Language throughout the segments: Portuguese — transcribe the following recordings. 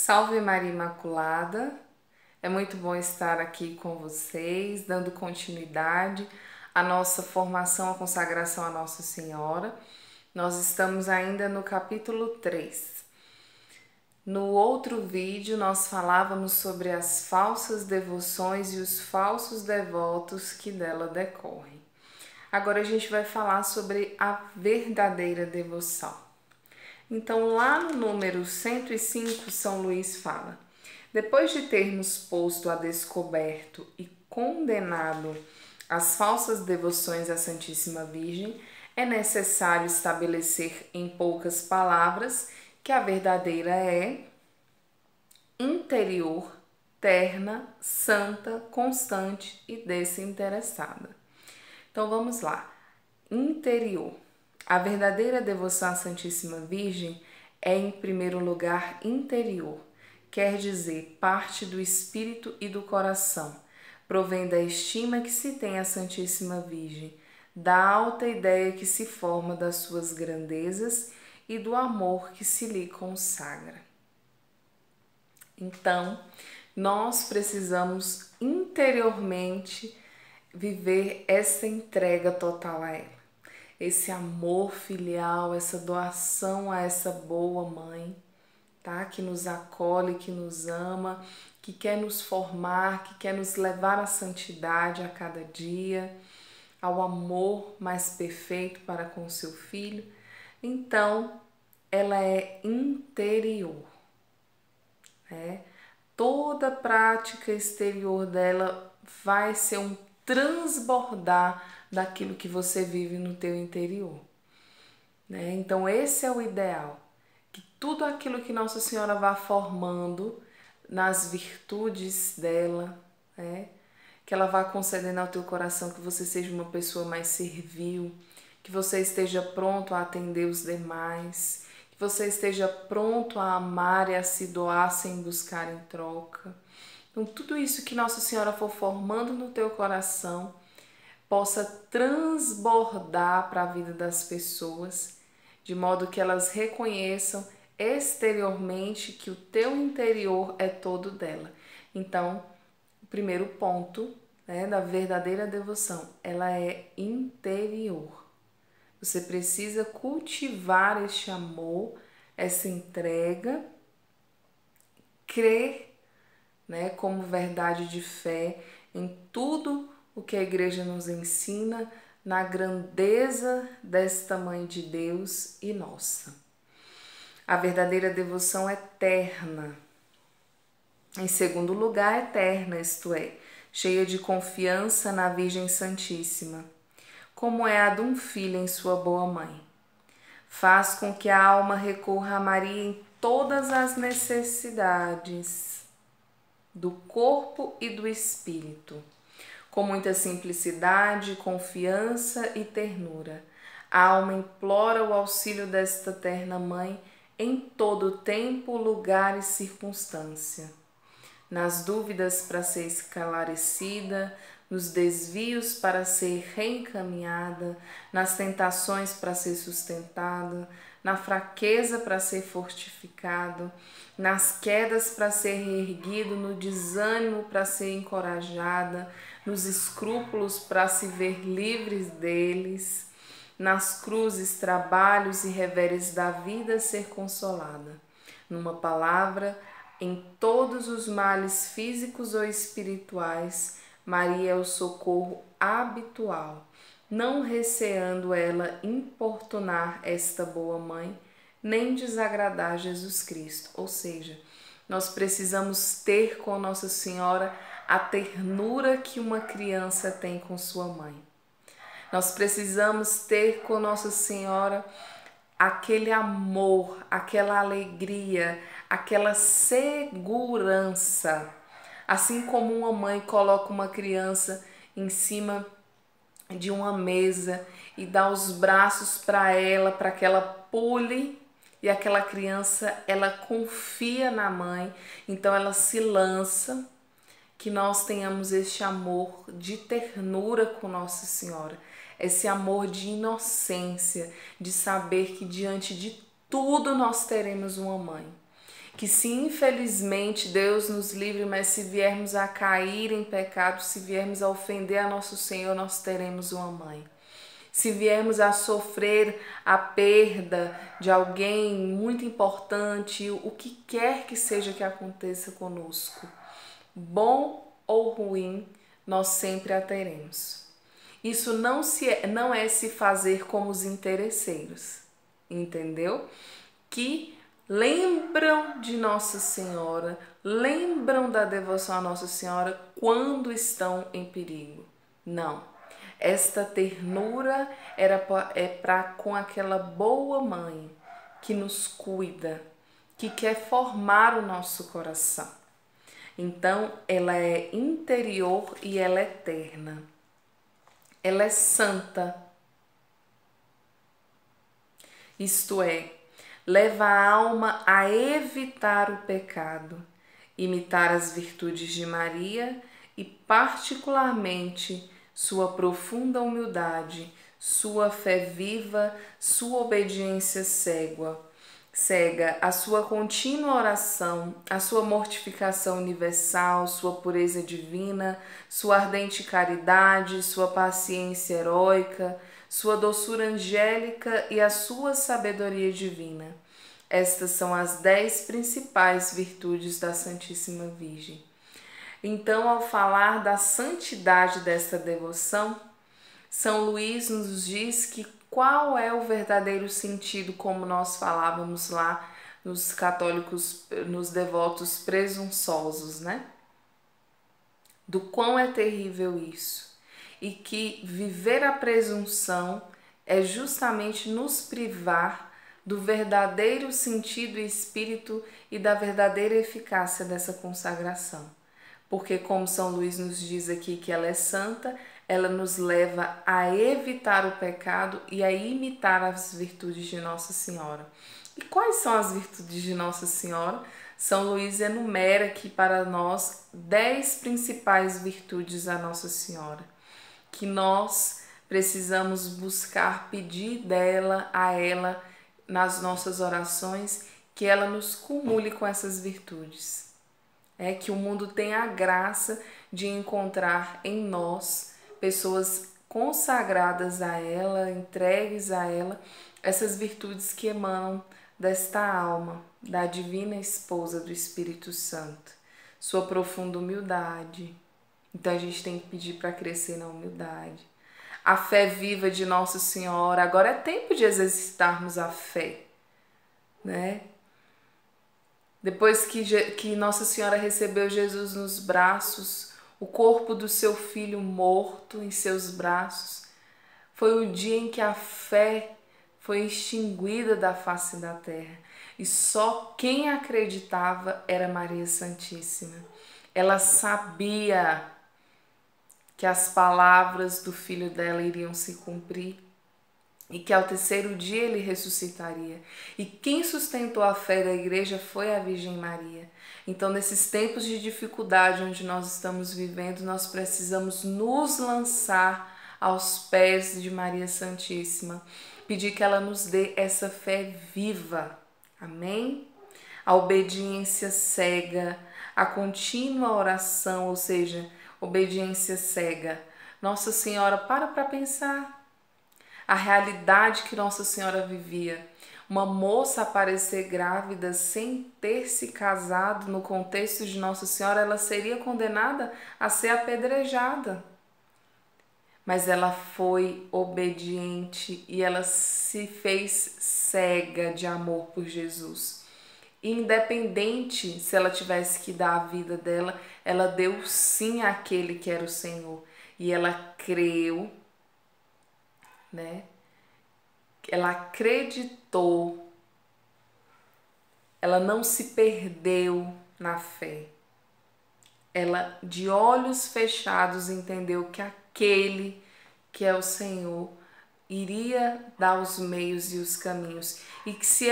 Salve Maria Imaculada, é muito bom estar aqui com vocês, dando continuidade à nossa formação, à consagração à Nossa Senhora. Nós estamos ainda no capítulo 3. No outro vídeo nós falávamos sobre as falsas devoções e os falsos devotos que dela decorrem. Agora a gente vai falar sobre a verdadeira devoção. Então, lá no número 105, São Luís fala: depois de termos posto a descoberto e condenado as falsas devoções à Santíssima Virgem, é necessário estabelecer em poucas palavras que a verdadeira é interior, terna, santa, constante e desinteressada. Então vamos lá. Interior. A verdadeira devoção à Santíssima Virgem é, em primeiro lugar, interior, quer dizer, parte do espírito e do coração, provém da estima que se tem à Santíssima Virgem, da alta ideia que se forma das suas grandezas e do amor que se lhe consagra. Então, nós precisamos interiormente viver essa entrega total a ela. Esse amor filial, essa doação a essa boa mãe, tá? Que nos acolhe, que nos ama, que quer nos formar, que quer nos levar à santidade a cada dia, ao amor mais perfeito para com o seu filho. Então, ela é interior, né? Toda prática exterior dela vai ser um transbordar daquilo que você vive no teu interior, né? Então esse é o ideal, que tudo aquilo que Nossa Senhora vá formando nas virtudes dela, né? Que ela vá concedendo ao teu coração que você seja uma pessoa mais servil, que você esteja pronto a atender os demais, que você esteja pronto a amar e a se doar sem buscar em troca. Então tudo isso que Nossa Senhora for formando no teu coração possa transbordar para a vida das pessoas, de modo que elas reconheçam exteriormente que o teu interior é todo dela. Então, o primeiro ponto, né, da verdadeira devoção, ela é interior. Você precisa cultivar este amor, essa entrega, crer, né, como verdade de fé em tudo o que a igreja nos ensina, na grandeza desta Mãe de Deus e nossa. A verdadeira devoção é eterna. Em segundo lugar, eterna, isto é, cheia de confiança na Virgem Santíssima, como é a de um filho em sua boa mãe. Faz com que a alma recorra a Maria em todas as necessidades do corpo e do espírito, com muita simplicidade, confiança e ternura. A alma implora o auxílio desta terna mãe em todo tempo, lugar e circunstância. Nas dúvidas para ser esclarecida, nos desvios para ser reencaminhada, nas tentações para ser sustentada, na fraqueza para ser fortificado, nas quedas para ser reerguido, no desânimo para ser encorajada, nos escrúpulos para se ver livres deles, nas cruzes, trabalhos e reveres da vida ser consolada. Numa palavra, em todos os males físicos ou espirituais, Maria é o socorro habitual, não receando ela importunar esta boa mãe, nem desagradar Jesus Cristo. Ou seja, nós precisamos ter com Nossa Senhora a ternura que uma criança tem com sua mãe. Nós precisamos ter com Nossa Senhora aquele amor, aquela alegria, aquela segurança. Assim como uma mãe coloca uma criança em cima de uma mesa e dá os braços para ela, para que ela pule, e aquela criança, ela confia na mãe, então ela se lança. Que nós tenhamos este amor de ternura com Nossa Senhora, esse amor de inocência, de saber que diante de tudo nós teremos uma mãe. Que se infelizmente Deus nos livre, mas se viermos a cair em pecado, se viermos a ofender a nosso Senhor, nós teremos uma mãe. Se viermos a sofrer a perda de alguém muito importante, o que quer que seja que aconteça conosco, bom ou ruim, nós sempre a teremos. Isso não é se fazer como os interesseiros, entendeu? Que lembram de Nossa Senhora, lembram da devoção a Nossa Senhora quando estão em perigo. Não. Esta ternura é para com aquela boa mãe que nos cuida, que quer formar o nosso coração. Então, ela é interior e ela é eterna. Ela é santa. Isto é, leva a alma a evitar o pecado, imitar as virtudes de Maria e, particularmente, sua profunda humildade, sua fé viva, sua obediência cega, a sua contínua oração, a sua mortificação universal, sua pureza divina, sua ardente caridade, sua paciência heróica, sua doçura angélica e a sua sabedoria divina. Estas são as 10 principais virtudes da Santíssima Virgem. Então, ao falar da santidade desta devoção, São Luís nos diz que qual é o verdadeiro sentido, como nós falávamos lá nos católicos, nos devotos presunçosos, né? Do quão é terrível isso. E que viver a presunção é justamente nos privar do verdadeiro sentido e espírito e da verdadeira eficácia dessa consagração. Porque, como São Luís nos diz aqui que ela é santa, ela nos leva a evitar o pecado e a imitar as virtudes de Nossa Senhora. E quais são as virtudes de Nossa Senhora? São Luís enumera aqui para nós 10 principais virtudes da Nossa Senhora, que nós precisamos buscar, pedir dela, a ela, nas nossas orações, que ela nos cumule com essas virtudes. É que o mundo tenha a graça de encontrar em nós pessoas consagradas a ela, entregues a ela, essas virtudes que emanam desta alma, da divina esposa do Espírito Santo, sua profunda humildade. Então a gente tem que pedir para crescer na humildade. A fé viva de Nossa Senhora. Agora é tempo de exercitarmos a fé, né? Depois que Nossa Senhora recebeu Jesus nos braços, o corpo do seu filho morto em seus braços, foi o dia em que a fé foi extinguida da face da terra. E só quem acreditava era Maria Santíssima. Ela sabia que as palavras do filho dela iriam se cumprir e que ao terceiro dia ele ressuscitaria. E quem sustentou a fé da igreja foi a Virgem Maria. Então, nesses tempos de dificuldade onde nós estamos vivendo, nós precisamos nos lançar aos pés de Maria Santíssima, pedir que ela nos dê essa fé viva. Amém? A obediência cega, a contínua oração, ou seja, obediência cega. Nossa Senhora, para pensar a realidade que Nossa Senhora vivia. Uma moça aparecer grávida sem ter se casado no contexto de Nossa Senhora, ela seria condenada a ser apedrejada. Mas ela foi obediente e ela se fez cega de amor por Jesus. Independente se ela tivesse que dar a vida dela, ela deu sim àquele que era o Senhor. E ela creu, né? Ela acreditou, ela não se perdeu na fé. Ela, de olhos fechados, entendeu que aquele que é o Senhor iria dar os meios e os caminhos. E que se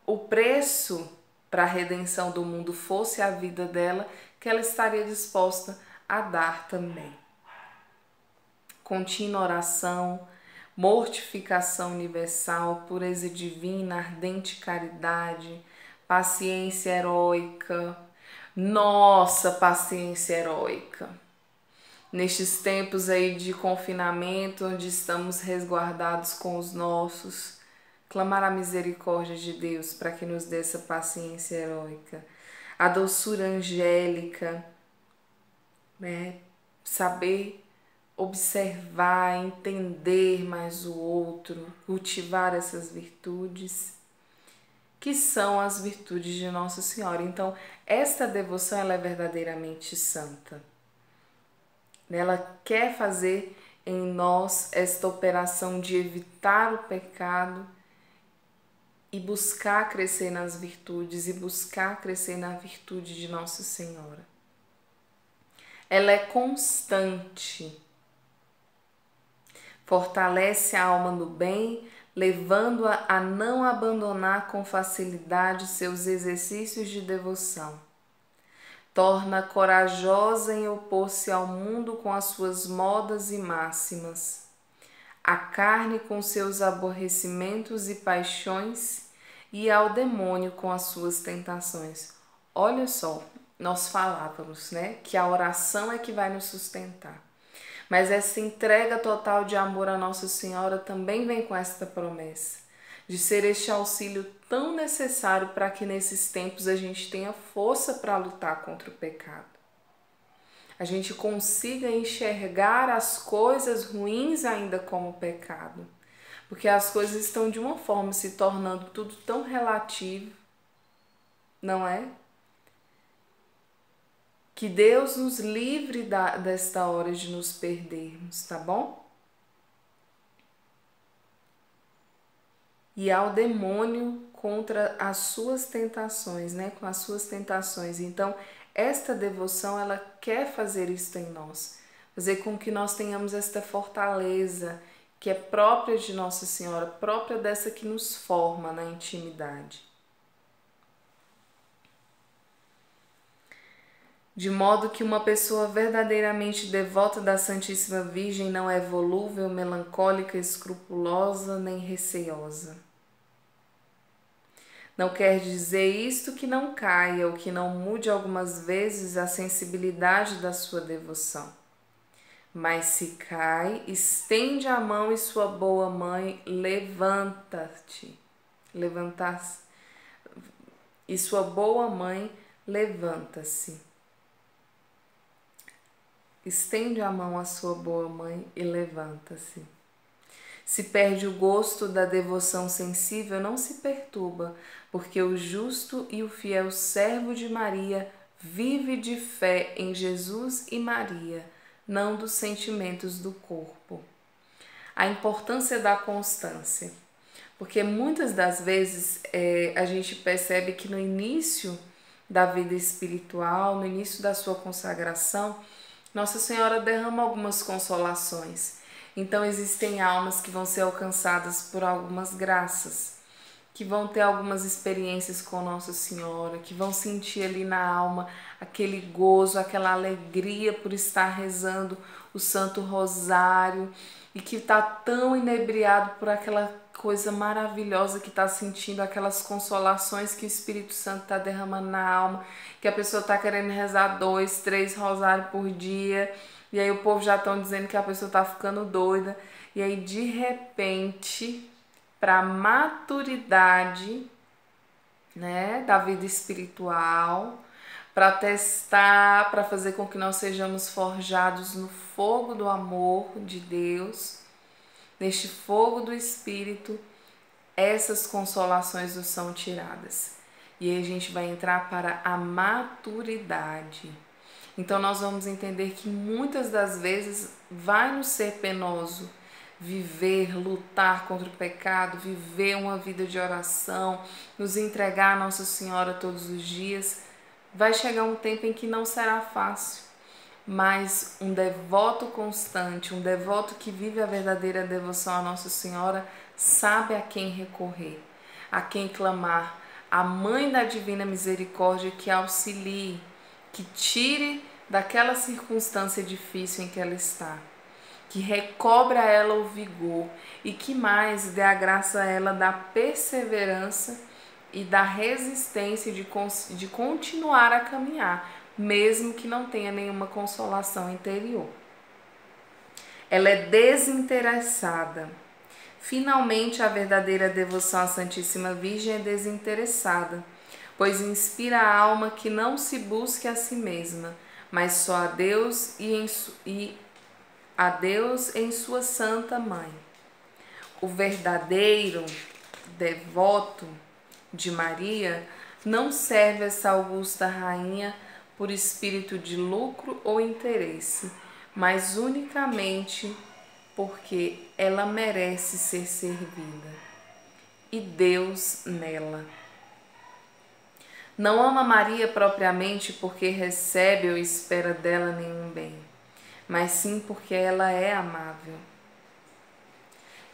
o preço para a redenção do mundo fosse a vida dela, que ela estaria disposta a dar também. Contínua oração, mortificação universal, pureza divina, ardente caridade, paciência heróica, nossa paciência heróica. Nestes tempos aí de confinamento, onde estamos resguardados com os nossos, clamar a misericórdia de Deus para que nos dê essa paciência heróica, a doçura angélica, né? Saber observar, entender mais o outro, cultivar essas virtudes, que são as virtudes de Nossa Senhora. Então, esta devoção ela é verdadeiramente santa. Ela quer fazer em nós esta operação de evitar o pecado e buscar crescer nas virtudes e buscar crescer na virtude de Nossa Senhora. Ela é constante, fortalece a alma no bem, levando-a a não abandonar com facilidade seus exercícios de devoção. Torna corajosa em opor-se ao mundo com as suas modas e máximas, à carne com seus aborrecimentos e paixões e ao demônio com as suas tentações. Olha só, nós falávamos, né, que a oração é que vai nos sustentar. Mas essa entrega total de amor a Nossa Senhora também vem com esta promessa de ser este auxílio tão necessário para que nesses tempos a gente tenha força para lutar contra o pecado. A gente consiga enxergar as coisas ruins ainda como pecado, porque as coisas estão de uma forma se tornando tudo tão relativo, não é? Que Deus nos livre desta hora de nos perdermos, tá bom? E ao demônio contra as suas tentações, né? Com as suas tentações. Então, esta devoção, ela quer fazer isso em nós. Fazer com que nós tenhamos esta fortaleza que é própria de Nossa Senhora, própria dessa que nos forma na intimidade. De modo que uma pessoa verdadeiramente devota da Santíssima Virgem não é volúvel, melancólica, escrupulosa, nem receosa. Não quer dizer isto que não caia ou que não mude algumas vezes a sensibilidade da sua devoção. Mas se cai, estende a mão e sua boa mãe levanta-te. Levanta-se. E sua boa mãe levanta-se. Estende a mão à sua boa mãe e levanta-se. Se perde o gosto da devoção sensível, não se perturba, porque o justo e o fiel servo de Maria vive de fé em Jesus e Maria, não dos sentimentos do corpo. A importância da constância, porque muitas das vezes a gente percebe que no início da vida espiritual, no início da sua consagração, Nossa Senhora derrama algumas consolações. Então existem almas que vão ser alcançadas por algumas graças, que vão ter algumas experiências com Nossa Senhora, que vão sentir ali na alma aquele gozo, aquela alegria por estar rezando o Santo Rosário e que está tão inebriado por aquela coisa maravilhosa que está sentindo, aquelas consolações que o Espírito Santo está derramando na alma, que a pessoa está querendo rezar 2, 3 rosários por dia, e aí o povo já estão dizendo que a pessoa está ficando doida, e aí de repente, para a maturidade, né, da vida espiritual, para testar, para fazer com que nós sejamos forjados no fogo do amor de Deus, neste fogo do Espírito, essas consolações nos são tiradas. E aí a gente vai entrar para a maturidade. Então nós vamos entender que muitas das vezes vai nos ser penoso viver, lutar contra o pecado, viver uma vida de oração, nos entregar a Nossa Senhora todos os dias. Vai chegar um tempo em que não será fácil. Mas um devoto constante, um devoto que vive a verdadeira devoção à Nossa Senhora, sabe a quem recorrer, a quem clamar, a Mãe da Divina Misericórdia que auxilie, que tire daquela circunstância difícil em que ela está, que recobre a ela o vigor e que mais dê a graça a ela da perseverança e da resistência de continuar a caminhar, mesmo que não tenha nenhuma consolação interior. Ela é desinteressada. Finalmente, a verdadeira devoção à Santíssima Virgem é desinteressada, pois inspira a alma que não se busque a si mesma, mas só a Deus e a Deus em sua Santa Mãe. O verdadeiro devoto de Maria não serve essa augusta rainha por espírito de lucro ou interesse, mas unicamente porque ela merece ser servida e Deus nela. Não ama Maria propriamente porque recebe ou espera dela nenhum bem, mas sim porque ela é amável.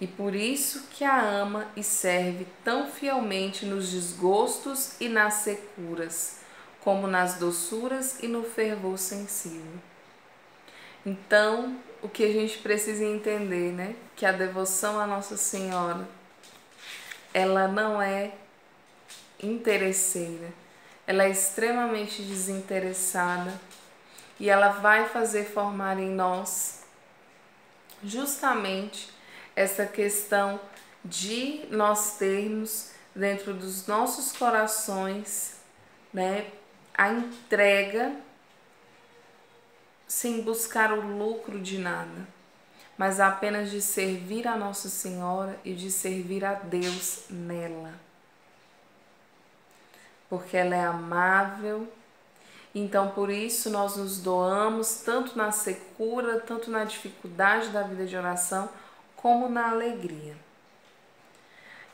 E por isso que a ama e serve tão fielmente nos desgostos e nas securas, como nas doçuras e no fervor sensível. Então, o que a gente precisa entender, né? Que a devoção à Nossa Senhora, ela não é interesseira, ela é extremamente desinteressada e ela vai fazer formar em nós justamente essa questão de nós termos dentro dos nossos corações, né, a entrega sem buscar o lucro de nada, mas apenas de servir a Nossa Senhora e de servir a Deus nela. Porque ela é amável, então por isso nós nos doamos tanto na secura, tanto na dificuldade da vida de oração, como na alegria.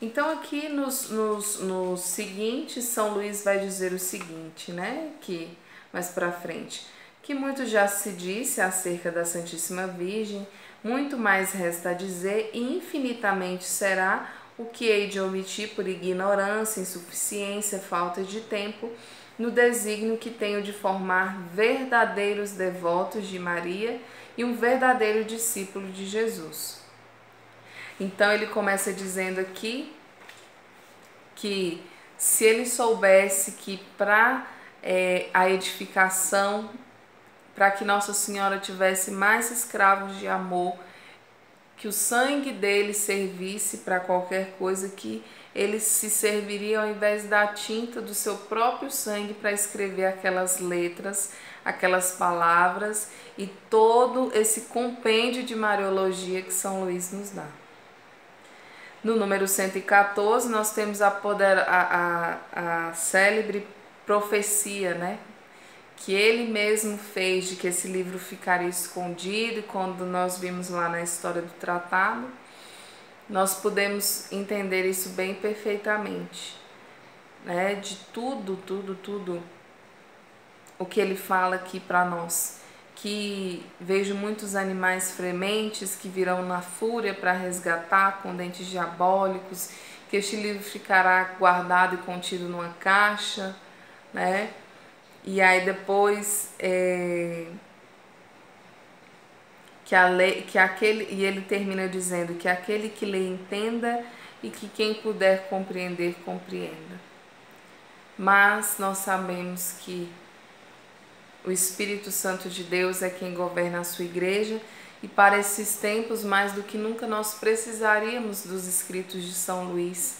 Então aqui no seguinte, São Luís vai dizer o seguinte, né, que mais para frente, que muito já se disse acerca da Santíssima Virgem, muito mais resta a dizer e infinitamente será o que hei de omitir por ignorância, insuficiência, falta de tempo, no desígnio que tenho de formar verdadeiros devotos de Maria e um verdadeiro discípulo de Jesus. Então ele começa dizendo aqui que se ele soubesse que para a edificação, para que Nossa Senhora tivesse mais escravos de amor, que o sangue dele servisse para qualquer coisa, que ele se serviria ao invés da tinta do seu próprio sangue para escrever aquelas letras, aquelas palavras e todo esse compêndio de Mariologia que São Luís nos dá. No número 114, nós temos a célebre profecia, né? Que ele mesmo fez de que esse livro ficaria escondido, e quando nós vimos lá na história do tratado, nós podemos entender isso bem perfeitamente, né? De tudo o que ele fala aqui para nós. Que vejo muitos animais frementes que virão na fúria para resgatar com dentes diabólicos, que este livro ficará guardado e contido numa caixa, né? E aí depois e ele termina dizendo que aquele que lê entenda e que quem puder compreender, compreenda. Mas nós sabemos que o Espírito Santo de Deus é quem governa a sua igreja e para esses tempos, mais do que nunca, nós precisaríamos dos escritos de São Luís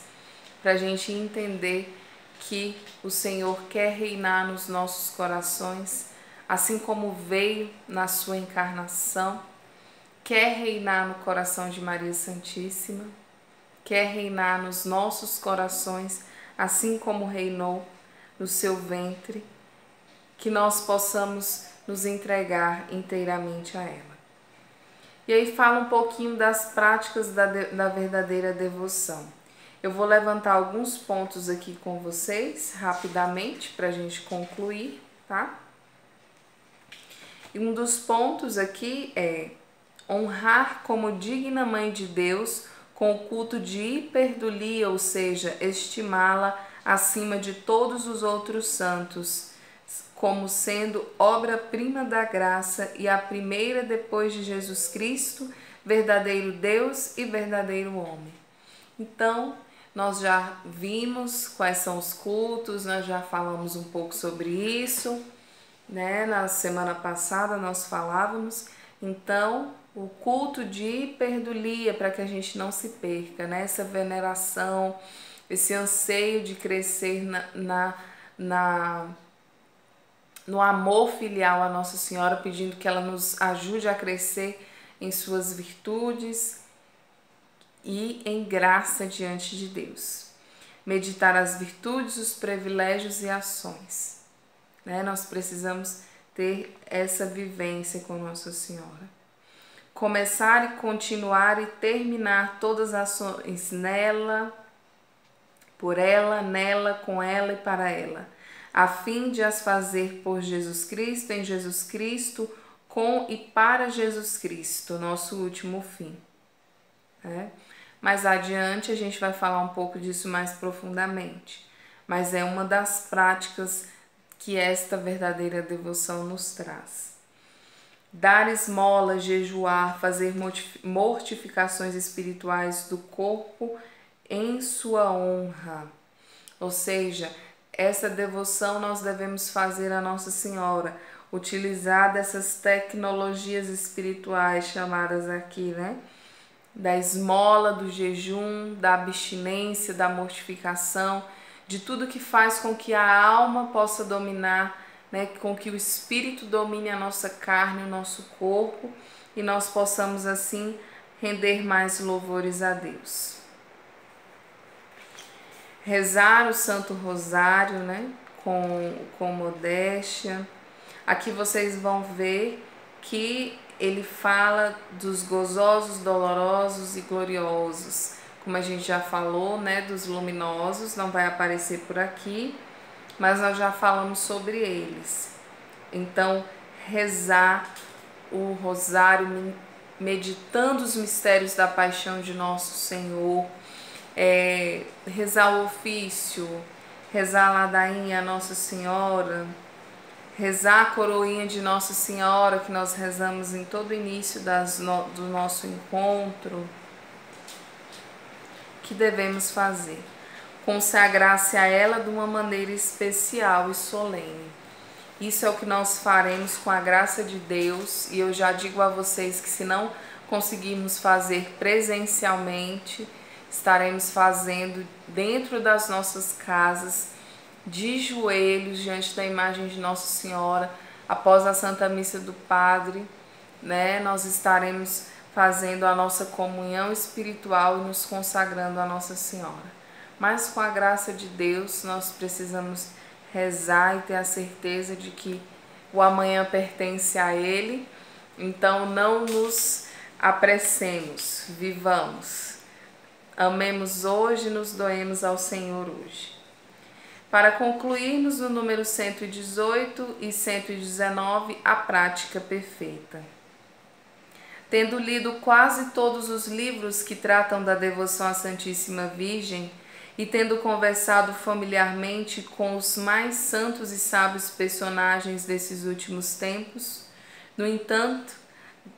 para a gente entender que o Senhor quer reinar nos nossos corações, assim como veio na sua encarnação, quer reinar no coração de Maria Santíssima, quer reinar nos nossos corações, assim como reinou no seu ventre, que nós possamos nos entregar inteiramente a ela. E aí fala um pouquinho das práticas da verdadeira devoção. Eu vou levantar alguns pontos aqui com vocês, rapidamente, para a gente concluir, tá? E um dos pontos aqui é honrar como digna Mãe de Deus com o culto de hiperdulia, ou seja, estimá-la acima de todos os outros santos, como sendo obra-prima da graça e a primeira depois de Jesus Cristo, verdadeiro Deus e verdadeiro homem. Então, nós já vimos quais são os cultos, nós já falamos um pouco sobre isso, né? Na semana passada nós falávamos. Então, o culto de perdulia, para que a gente não se perca, né? Essa veneração, esse anseio de crescer no amor filial à Nossa Senhora, pedindo que ela nos ajude a crescer em suas virtudes e em graça diante de Deus. Meditar as virtudes, os privilégios e ações, né? Nós precisamos ter essa vivência com Nossa Senhora. Começar e continuar e terminar todas as ações nela, por ela, nela, com ela e para ela, a fim de as fazer por Jesus Cristo, em Jesus Cristo, com e para Jesus Cristo, nosso último fim. Mais adiante a gente vai falar um pouco disso mais profundamente, mas é uma das práticas que esta verdadeira devoção nos traz. Dar esmola, jejuar, fazer mortificações espirituais do corpo em sua honra. Ou seja, essa devoção nós devemos fazer a Nossa Senhora, utilizar dessas tecnologias espirituais chamadas aqui, né? Da esmola, do jejum, da abstinência, da mortificação, de tudo que faz com que a alma possa dominar, né? Com que o espírito domine a nossa carne, o nosso corpo, e nós possamos assim render mais louvores a Deus. Rezar o Santo Rosário, né? Com modéstia. Aqui vocês vão ver que ele fala dos gozosos, dolorosos e gloriosos. Como a gente já falou, né, dos luminosos, não vai aparecer por aqui, mas nós já falamos sobre eles. Então, rezar o rosário, meditando os mistérios da paixão de nosso Senhor, rezar o ofício, rezar a ladainha a Nossa Senhora, rezar a coroinha de Nossa Senhora, que nós rezamos em todo o início do nosso encontro, que devemos fazer? Consagrar-se a ela de uma maneira especial e solene. Isso é o que nós faremos com a graça de Deus, e eu já digo a vocês que se não conseguirmos fazer presencialmente, estaremos fazendo dentro das nossas casas, de joelhos diante da imagem de Nossa Senhora, após a Santa Missa do Padre, né? Nós estaremos fazendo a nossa comunhão espiritual e nos consagrando a Nossa Senhora. Mas com a graça de Deus, nós precisamos rezar e ter a certeza de que o amanhã pertence a Ele. Então não nos apressemos, vivamos. Amemos hoje e nos doemos ao Senhor hoje. Para concluirmos no número 118 e 119, a prática perfeita. Tendo lido quase todos os livros que tratam da devoção à Santíssima Virgem e tendo conversado familiarmente com os mais santos e sábios personagens desses últimos tempos, no entanto,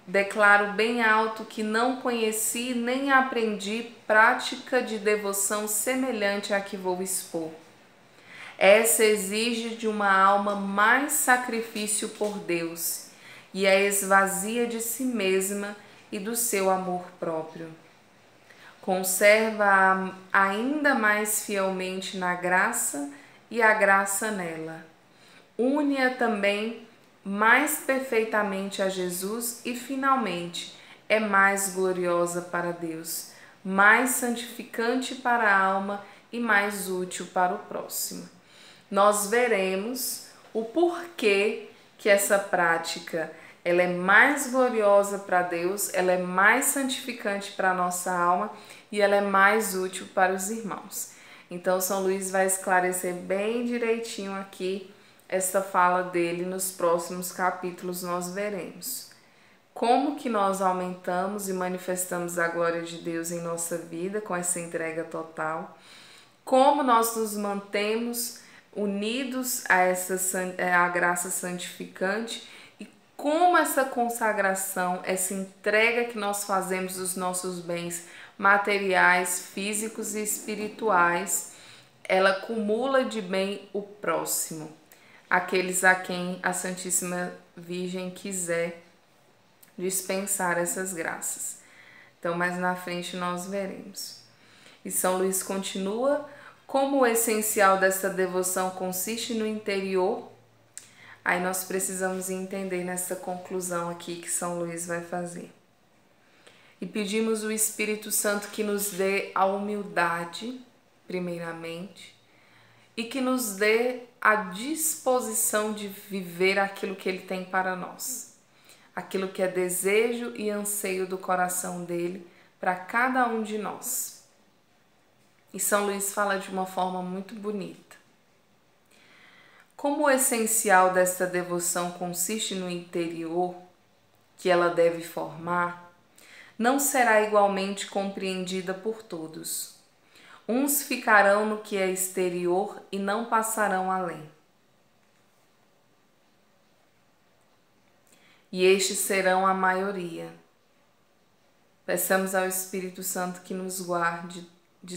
declaro bem alto que não conheci nem aprendi prática de devoção semelhante à que vou expor. Essa exige de uma alma mais sacrifício por Deus e a esvazia de si mesma e do seu amor próprio. Conserva-a ainda mais fielmente na graça e a graça nela. Une-a também mais perfeitamente a Jesus e, finalmente, é mais gloriosa para Deus, mais santificante para a alma e mais útil para o próximo. Nós veremos o porquê que essa prática ela é mais gloriosa para Deus, ela é mais santificante para a nossa alma e ela é mais útil para os irmãos. Então, São Luís vai esclarecer bem direitinho aqui esta fala dele. Nos próximos capítulos nós veremos como que nós aumentamos e manifestamos a glória de Deus em nossa vida com essa entrega total, como nós nos mantemos unidos a graça santificante e como essa consagração, essa entrega que nós fazemos dos nossos bens materiais, físicos e espirituais, ela acumula de bem o próximo, aqueles a quem a Santíssima Virgem quiser dispensar essas graças. Então, mais na frente nós veremos. E São Luís continua: como o essencial dessa devoção consiste no interior, aí nós precisamos entender nessa conclusão aqui que São Luís vai fazer. E pedimos o Espírito Santo que nos dê a humildade, primeiramente, e que nos dê a disposição de viver aquilo que Ele tem para nós, aquilo que é desejo e anseio do coração dele para cada um de nós. E São Luís fala de uma forma muito bonita. Como o essencial desta devoção consiste no interior que ela deve formar, não será igualmente compreendida por todos. Uns ficarão no que é exterior e não passarão além. E estes serão a maioria. Peçamos ao Espírito Santo que nos guarde de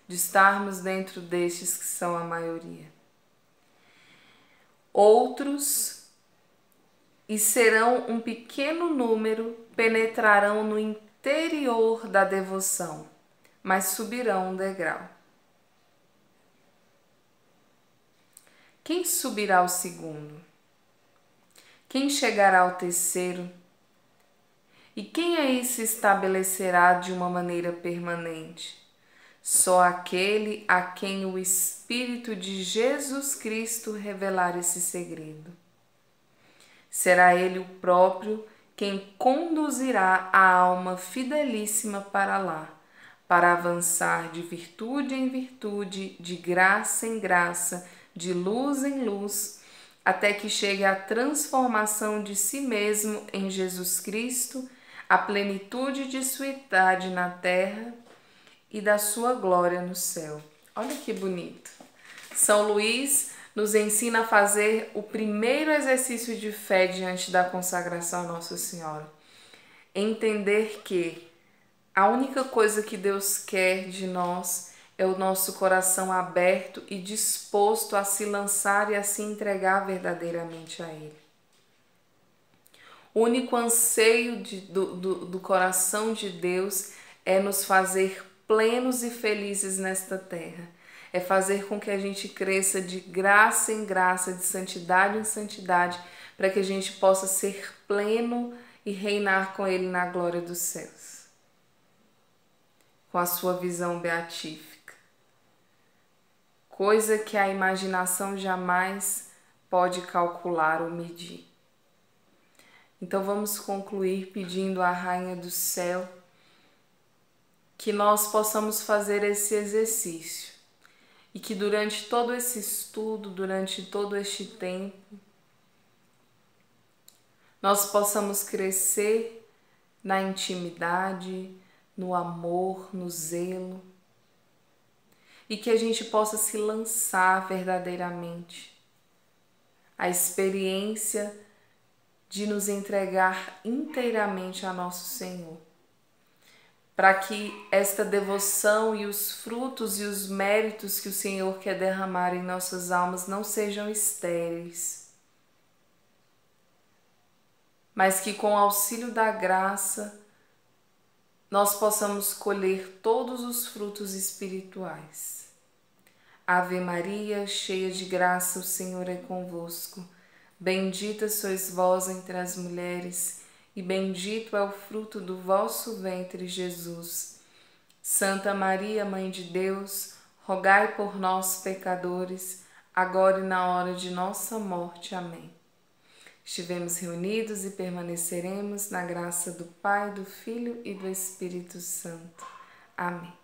estarmos dentro destes que são a maioria. Outros, e serão um pequeno número, penetrarão no interior da devoção, mas subirão um degrau. Quem subirá ao segundo? Quem chegará ao terceiro? E quem aí se estabelecerá de uma maneira permanente? Só aquele a quem o Espírito de Jesus Cristo revelar esse segredo. Será Ele o próprio quem conduzirá a alma fidelíssima para lá, para avançar de virtude em virtude, de graça em graça, de luz em luz, até que chegue à transformação de si mesmo em Jesus Cristo, a plenitude de sua idade na terra e da sua glória no céu. Olha que bonito! São Luís nos ensina a fazer o primeiro exercício de fé diante da consagração a Nossa Senhora. Entender que a única coisa que Deus quer de nós é o nosso coração aberto e disposto a se lançar e a se entregar verdadeiramente a Ele. O único anseio do coração de Deus é nos fazer plenos e felizes nesta terra. É fazer com que a gente cresça de graça em graça, de santidade em santidade, para que a gente possa ser pleno e reinar com Ele na glória dos céus, com a sua visão beatífica. Coisa que a imaginação jamais pode calcular ou medir. Então vamos concluir pedindo à Rainha do Céu que nós possamos fazer esse exercício e que durante todo esse estudo, durante todo este tempo, nós possamos crescer na intimidade, no amor, no zelo, e que a gente possa se lançar verdadeiramente à experiência de nos entregar inteiramente a nosso Senhor, para que esta devoção e os frutos e os méritos que o Senhor quer derramar em nossas almas não sejam estéreis, mas que com o auxílio da graça nós possamos colher todos os frutos espirituais. Ave Maria, cheia de graça, o Senhor é convosco. Bendita sois vós entre as mulheres, e bendito é o fruto do vosso ventre, Jesus. Santa Maria, Mãe de Deus, rogai por nós, pecadores, agora e na hora de nossa morte. Amém. Estivemos reunidos e permaneceremos na graça do Pai, do Filho e do Espírito Santo. Amém.